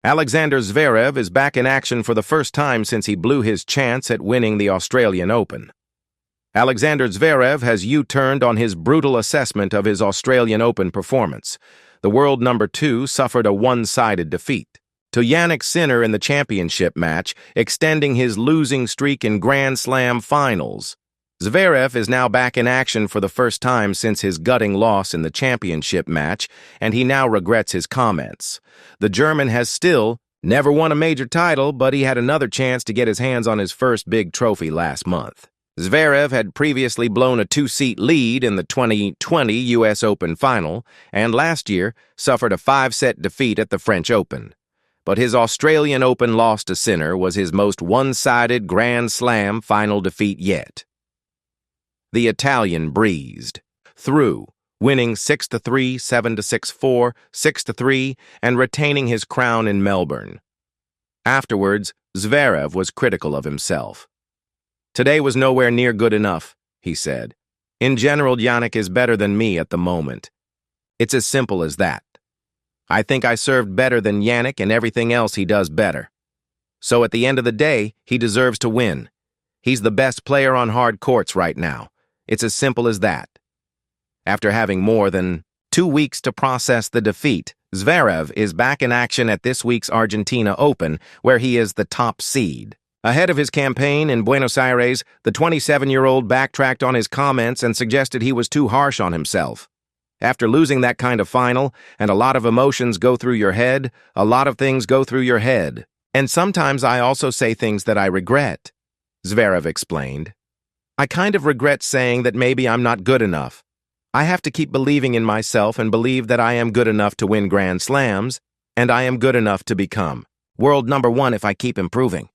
Alexander Zverev is back in action for the first time since he blew his chance at winning the Australian Open. Alexander Zverev has U-turned on his brutal assessment of his Australian Open performance. The world number 2 suffered a one-sided defeat to Jannik Sinner in the championship match, extending his losing streak in Grand Slam finals. Zverev is now back in action for the first time since his gutting loss in the championship match, and he now regrets his comments. The German has still never won a major title, but he had another chance to get his hands on his first big trophy last month. Zverev had previously blown a 2-seat lead in the 2020 U.S. Open final, and last year suffered a 5-set defeat at the French Open. But his Australian Open loss to Sinner was his most one-sided Grand Slam final defeat yet. The Italian breezed through, winning 6-3, 7-6-4, 6-3, and retaining his crown in Melbourne. Afterwards, Zverev was critical of himself. "Today was nowhere near good enough," he said. "In general, Jannik is better than me at the moment. It's as simple as that. I think I served better than Jannik, and everything else he does better. So at the end of the day, he deserves to win. He's the best player on hard courts right now. It's as simple as that." After having more than 2 weeks to process the defeat, Zverev is back in action at this week's Argentina Open, where he is the top seed. Ahead of his campaign in Buenos Aires, the 27-year-old backtracked on his comments and suggested he was too harsh on himself. After losing that kind of final, and a lot of emotions go through your head, a lot of things go through your head. And sometimes I also say things that I regret, Zverev explained. "I kind of regret saying that maybe I'm not good enough. I have to keep believing in myself and believe that I am good enough to win Grand Slams, and I am good enough to become world number 1 if I keep improving."